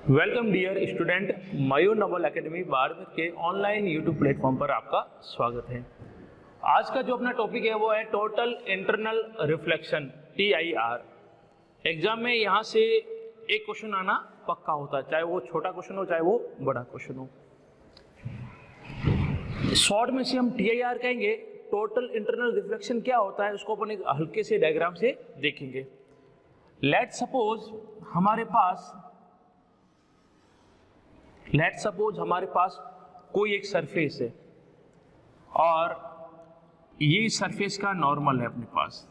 Welcome dear student, मयूर Naval academy बारहवीं के online YouTube platform पर आपका स्वागत है। आज का जो अपना टॉपिक है वो है total internal reflection TIR। Exam में यहाँ से एक क्वेश्चन आना पक्का होता है, चाहे वो छोटा क्वेश्चन हो चाहे वो बड़ा क्वेश्चन हो। शॉर्ट में से हम TIR कहेंगे। टोटल इंटरनल रिफ्लेक्शन क्या होता है उसको अपन एक हल्के से डायग्राम से देखेंगे। लेट सपोज हमारे पास कोई एक सरफेस है और ये सरफेस का नॉर्मल है अपने पास।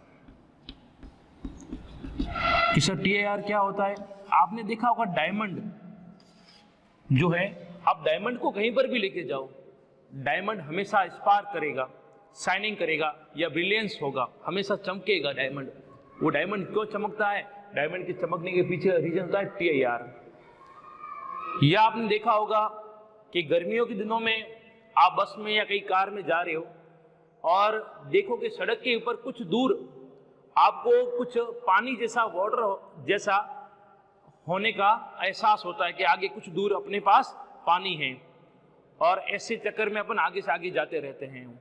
इसका TIR क्या होता है? आपने देखा होगा डायमंड जो है, आप डायमंड को कहीं पर भी लेके जाओ, डायमंड हमेशा स्पार्क करेगा, शाइनिंग करेगा या ब्रिलियंस होगा, हमेशा चमकेगा डायमंड। वो डायमंड क्यों चमकता है? डायमंड के चमकने के पीछे रीजन होता है TIR। या आपने देखा होगा कि गर्मियों के दिनों में आप बस में या कहीं कार में जा रहे हो और देखो कि सड़क के ऊपर कुछ दूर आपको कुछ पानी जैसा, वाटर जैसा होने का एहसास होता है कि आगे कुछ दूर अपने पास पानी है, और ऐसे चक्कर में अपन आगे से आगे जाते रहते हैं।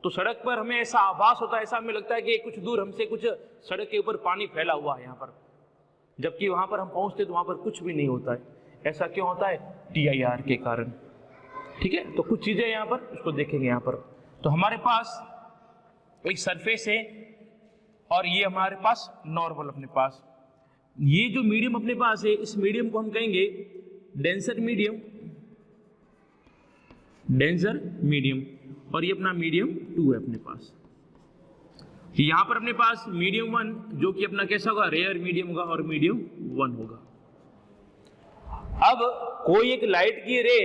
तो सड़क पर हमें ऐसा आभास होता है, ऐसा हमें लगता है कि कुछ दूर हमसे कुछ सड़क के ऊपर पानी फैला हुआ है यहाँ पर, जबकि वहां पर हम पहुंचते तो वहां पर कुछ भी नहीं होता है। ऐसा क्यों होता है? TIR के कारण। ठीक है, तो कुछ चीजें यहाँ पर उसको देखेंगे। यहाँ पर तो हमारे पास एक सरफेस है और ये हमारे पास नॉर्मल अपने पास। ये जो मीडियम अपने पास है, इस मीडियम को हम कहेंगे डेंसर मीडियम, और ये अपना मीडियम 2 है अपने पास। यहाँ पर अपने पास मीडियम 1 जो कि अपना कैसा होगा? रेयर मीडियम होगा, और मीडियम 1 होगा। अब कोई एक लाइट की रे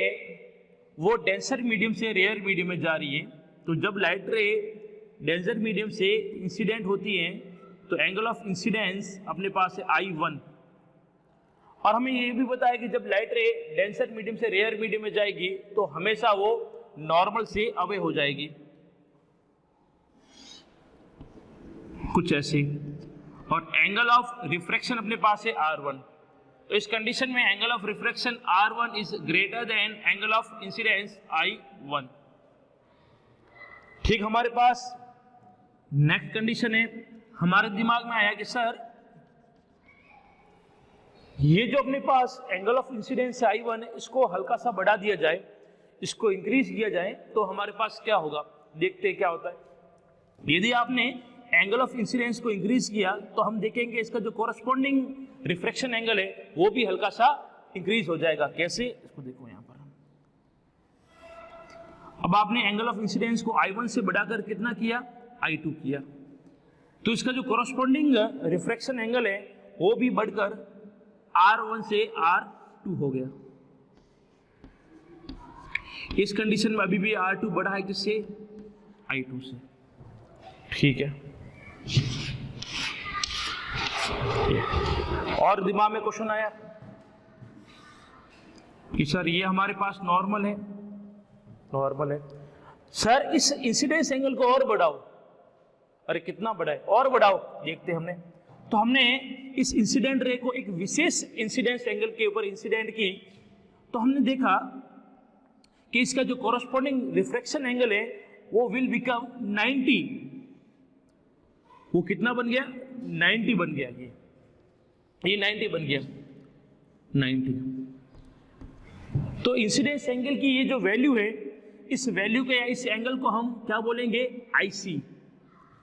वो डेंसर मीडियम से रेयर मीडियम में जा रही है, तो जब लाइट रे डेंसर मीडियम से इंसिडेंट होती है तो एंगल ऑफ इंसिडेंस अपने पास है I1। और हमें ये भी पता है कि जब लाइट रे डेंसर मीडियम से रेयर मीडियम में जाएगी तो हमेशा वो नॉर्मल से अवे हो जाएगी, कुछ ऐसे। और एंगल ऑफ रिफ्रैक्शन अपने पास है R1। तो इस कंडीशन में angle of refraction R1 is greater than angle of incidence I1। ठीक, हमारे पास नेक्स्ट कंडीशन है। हमारे दिमाग में आया कि सर ये जो अपने पास एंगल ऑफ इंसिडेंस I1 है, इसको हल्का सा बढ़ा दिया जाए, इसको इंक्रीज किया जाए तो हमारे पास क्या होगा? देखते हैं क्या होता है। यदि आपने एंगल ऑफ इंसिडेंस को इंक्रीज किया तो हम देखेंगे इसका जो कोरस्पॉन्डिंग रिफ्रैक्शन एंगल है वो भी हल्का सा इंक्रीज हो जाएगा। कैसे? इसको देखो यहाँ पर। अब आपने एंगल ऑफ इंसिडेंस को I1 से बढ़ाकर कितना किया? I2 किया, तो इसका जो कोरस्पॉन्डिंग रिफ्रैक्शन एंगल है वो भी बढ़कर R1 से R2 हो गया। इस कंडीशन में अभी भी R2 बढ़ा है किससे? I2 से। ठीक है, और दिमाग में क्वेश्चन आया कि सर ये हमारे पास नॉर्मल है सर इस इंसिडेंस एंगल को और बढ़ाओ। अरे कितना बढ़ाए? और बढ़ाओ, देखते हमने। तो हमने इस इंसिडेंट रे को एक विशेष इंसिडेंस एंगल के ऊपर इंसिडेंट की, तो हमने देखा कि इसका जो कोरस्पॉन्डिंग रिफ्रैक्शन एंगल है वो विल बिकम 90। वो कितना बन गया? 90 बन गया। ये 90 बन गया, 90। तो इंसिडेंस एंगल की ये जो वैल्यू है, इस वैल्यू के या इस एंगल को हम क्या बोलेंगे? IC।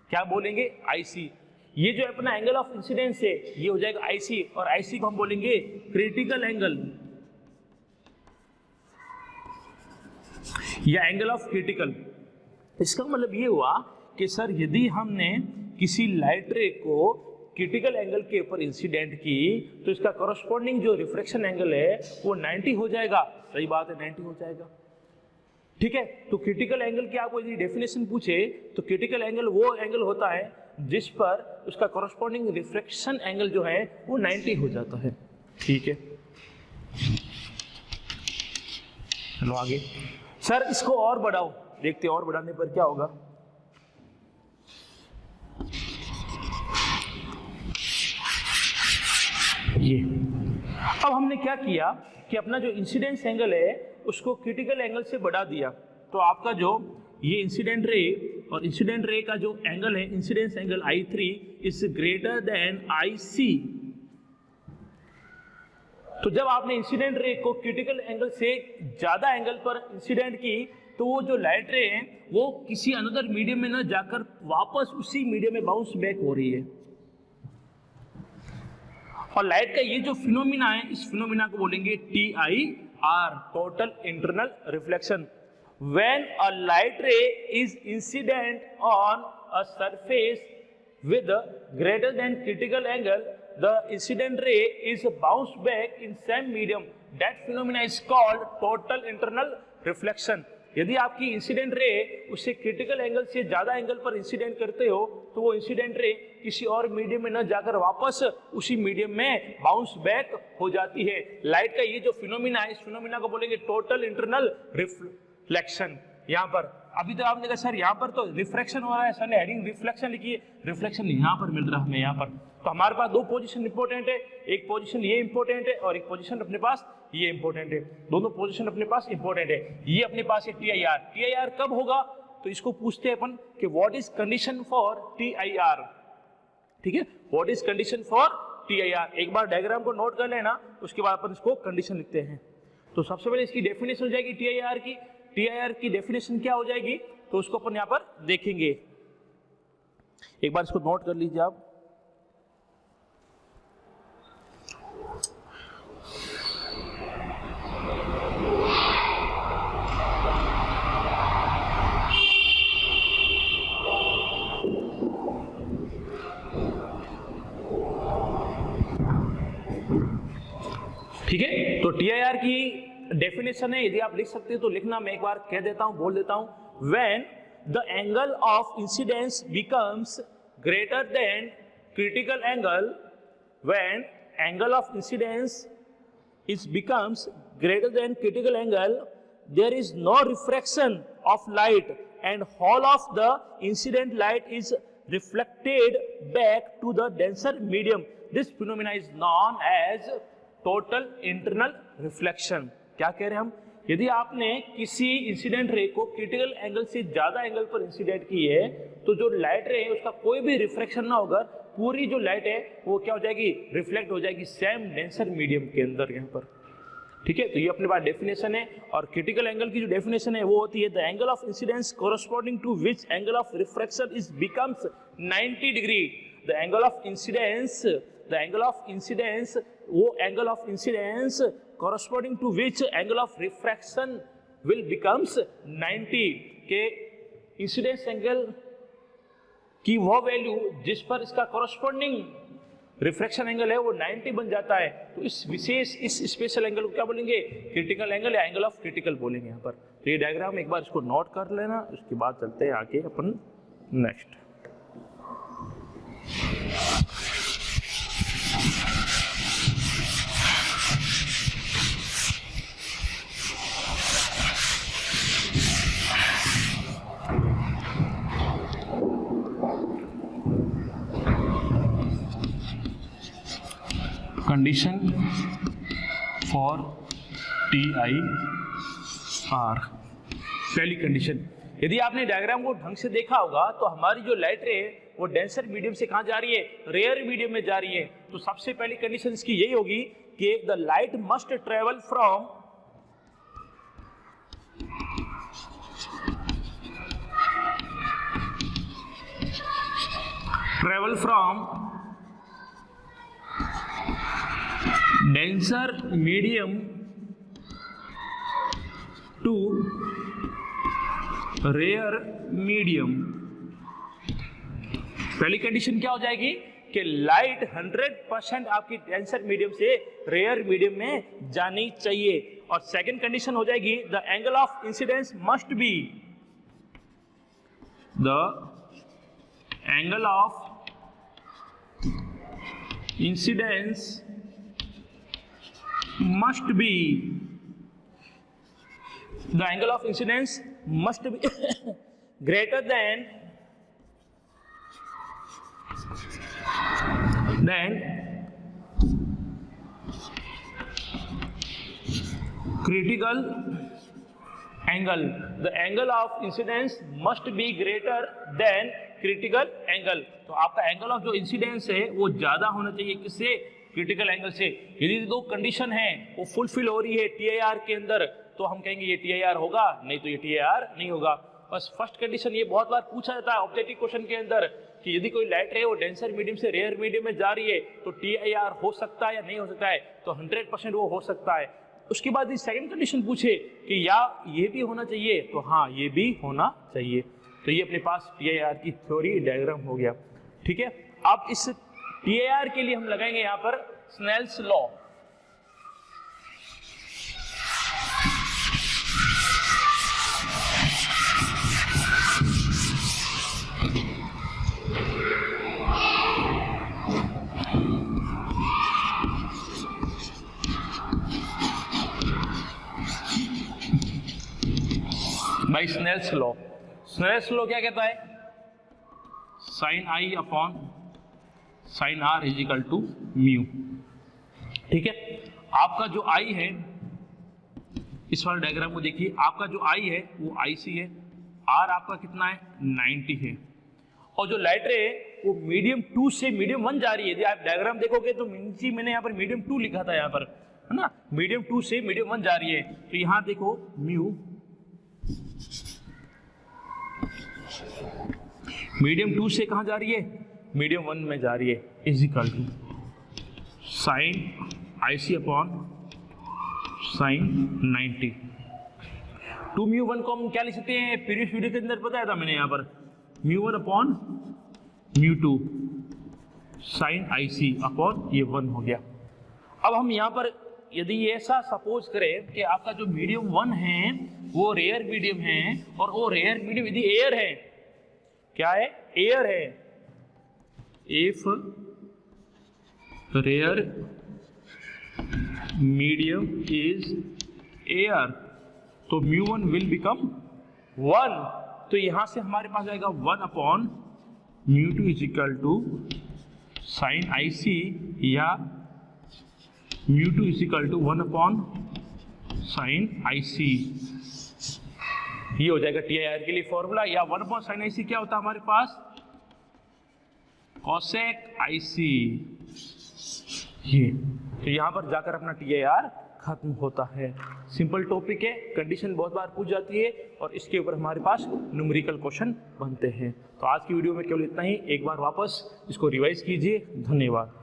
क्या बोलेंगे? IC। ये जो अपना एंगल ऑफ इंसिडेंस है ये हो जाएगा IC, और IC को हम बोलेंगे क्रिटिकल एंगल या एंगल ऑफ क्रिटिकल। इसका मतलब ये हुआ कि सर यदि हमने किसी लाइट रे को क्रिटिकल एंगल के ऊपर इंसिडेंट की तो इसका कॉरस्पॉन्डिंग जो रिफ्रैक्शन एंगल है वो 90 हो जाएगा। सही बात है, 90 हो जाएगा। ठीक है, तो क्रिटिकल एंगल की आपको यदि डेफिनेशन पूछे तो क्रिटिकल एंगल वो एंगल होता है जिस पर उसका कॉरस्पॉन्डिंग रिफ्रैक्शन एंगल जो है वो 90 हो जाता है। ठीक है, चलो आगे। सर इसको और बढ़ाओ, देखते हैं और बढ़ाने पर क्या होगा। ये अब हमने क्या किया कि अपना जो इंसिडेंस एंगल है उसको क्रिटिकल एंगल से बढ़ा दिया, तो आपका जो ये इंसिडेंट रे और इंसिडेंट रे का जो एंगल है incidence angle I3 is greater than IC। तो जब आपने इंसिडेंट रे को क्रिटिकल एंगल से ज्यादा एंगल पर इंसिडेंट की तो वो जो लाइट रे है वो किसी अनदर मीडियम में न जाकर वापस उसी मीडियम में बाउंस बैक हो रही है। और लाइट का ये जो फिनोमिना है इस फिनोमिना को बोलेंगे TIR, total internal reflection. When a light ray is incident on a surface with a greater than critical angle, the incident ray is bounced back in same medium. That phenomena is called total internal reflection. यदि आपकी incident ray उससे critical angle से ज्यादा angle पर incident करते हो तो वो इंसिडेंट रे किसी और मीडियम में न जाकर वापस उसी मीडियम में बाउंस बैक हो जाती है। लाइट का ये जो फिनोमिना है इस फिनोमिना को बोलेंगे टोटल इंटरनल रिफ्लेक्शन। यहाँ पर अभी तो आपने कहा सर यहाँ पर तो रिफ्रैक्शन हो रहा है, सर ने हेडिंग रिफ्लेक्शन लिखी है, रिफ्लेक्शन यहाँ पर मिल रहा है हमें यहाँ पर। तो हमारे पास दो पोजीशन इंपॉर्टेंट है, एक पोजीशन ये इंपॉर्टेंट है और एक पोजीशन अपने पास ये इंपॉर्टेंट है, दोनों पोजीशन अपने पास इंपॉर्टेंट है। ये अपने पास है TIR कब होगा तो इसको पूछते हैं अपन कि what is condition for TIR। ठीक है, what is condition for TIR। एक बार डायग्राम को नोट कर लेना, उसके बाद अपन इसको कंडीशन लिखते हैं। तो सबसे पहले इसकी डेफिनेशन हो जाएगी TIR की डेफिनेशन क्या हो जाएगी तो उसको अपन यहाँ पर देखेंगे। एक बार इसको नोट कर लीजिए आप। ठीक है, तो TIR की डेफिनेशन है, यदि आप लिख सकते हैं तो लिखना, मैं एक बार कह देता हूं, बोल देता हूं। When the angle of incidence becomes greater than critical angle, when angle of incidence is becomes greater than critical angle, there is no refraction of light and whole of the incident light is reflected back to the denser medium. This phenomena is known as total internal reflection. क्या कह रहे हैं हम, यदि आपने किसी incident ray को critical angle से ज्यादा एंगल पर इंसिडेंट की है तो जो लाइट रे है उसका कोई भी रिफ्लेक्शन ना होकर पूरी जो लाइट है वो क्या हो जाएगी, रिफ्लेक्ट हो जाएगी सेम डेंसर मीडियम के अंदर यहाँ पर। ठीक है, तो ये अपने पास डेफिनेशन है। और क्रिटिकल एंगल की जो डेफिनेशन है वो होती है the angle of incidence corresponding to which angle of refraction is becomes 90 degree. The angle of incidence, वो angle of incidence corresponding to which angle of refraction will becomes 90 के incidence angle की वो value जिस पर इसका corresponding refraction angle है वो 90 बन जाता है। तो इस विशेष इस स्पेशल एंगल को क्या बोलेंगे, क्रिटिकल एंगल या एंगल ऑफ क्रिटिकल बोलेंगे यहाँ पर। तो ये डायग्राम एक बार इसको नोट कर लेना, उसके बाद चलते हैं आगे अपन नेक्स्ट। Condition for TIR। पहली कंडीशन, यदि आपने डायग्राम को ढंग से देखा होगा तो हमारी जो लाइट रे है वो डेंसर मीडियम से कहां जा रही है, रेयर मीडियम में जा रही है। तो सबसे पहली कंडीशन इसकी यही होगी कि the light must travel from denser medium to rare medium. पहली कंडीशन क्या हो जाएगी कि लाइट 100% आपकी डेंसर मीडियम से रेयर मीडियम में जानी चाहिए। और सेकंड कंडीशन हो जाएगी the angle of incidence must be, the angle of incidence must be, the angle of incidence must be greater than critical angle, the angle of incidence must be greater than critical angle। तो आपका angle of जो incidence है वो ज्यादा होना चाहिए किससे, critical angle से। यदि दो कंडीशन है वो फुलफिल हो रही है TIR के अंदर तो हम कहेंगे ये TIR होगा, नहीं तो ये TIR नहीं होगा। बस फर्स्ट कंडीशन ये बहुत बार पूछा जाता है ऑब्जेक्टिव क्वेश्चन के अंदर कि यदि कोई लाइट रे वो डेंसर मीडियम से रेयर मीडियम में जा रही है तो TIR हो सकता है या नहीं हो सकता है, तो 100% वो हो सकता है। उसके बाद सेकंड कंडीशन पूछे कि या ये भी होना चाहिए, तो हाँ ये भी होना चाहिए। तो ये अपने पास TIR की थ्योरी डायग्राम हो गया। ठीक है, अब इस TIR के लिए हम लगाएंगे यहां पर Snell's law. By Snell's law. Snell's law क्या कहता है, sine i upon sine r is equal to mu. ठीक है, आपका जो आई है, इस वाले डायग्राम को देखिए, आपका जो आई है वो IC है, आर आपका कितना है 90 है, और जो लाइट रे है वो मीडियम 2 से मीडियम 1 जा रही है। यदि आप डायग्राम देखोगे तो नीचे मैंने यहाँ पर मीडियम 2 लिखा था, यहाँ पर है ना, मीडियम 2 से मीडियम 1 जा रही है। तो यहाँ देखो म्यू मीडियम 2 से कहाँ जा रही है, मीडियम 1 में जा रही है, is equal to sine IC upon sine 90। 2μ1 को हम क्या लिख सकते हैं, प्रीवियस वीडियो के अंदर बताया था मैंने, यहाँ पर μ1 अपॉन μ2 साइन IC अपॉन ये 1 हो गया। अब हम यहाँ पर यदि ऐसा सपोज करें कि आपका जो मीडियम 1 है वो रेयर मीडियम है, और वो रेयर मीडियम यदि एयर है, क्या है, एयर है, if rare medium is air तो μ1 विल बिकम 1। तो यहां से हमारे पास आएगा 1 upon μ2 is equal to sine IC, या μ2 is equal to 1 upon sine IC। ये हो जाएगा TIR के लिए फॉर्मूला, या 1 अपॉन साइन IC क्या होता है हमारे पास, कोसेक IC। ये तो यहां पर जाकर अपना TIR खत्म होता है। सिंपल टॉपिक है, कंडीशन बहुत बार पूछ जाती है और इसके ऊपर हमारे पास न्यूमेरिकल क्वेश्चन बनते हैं। तो आज की वीडियो में केवल इतना ही, एक बार वापस इसको रिवाइज कीजिए। धन्यवाद।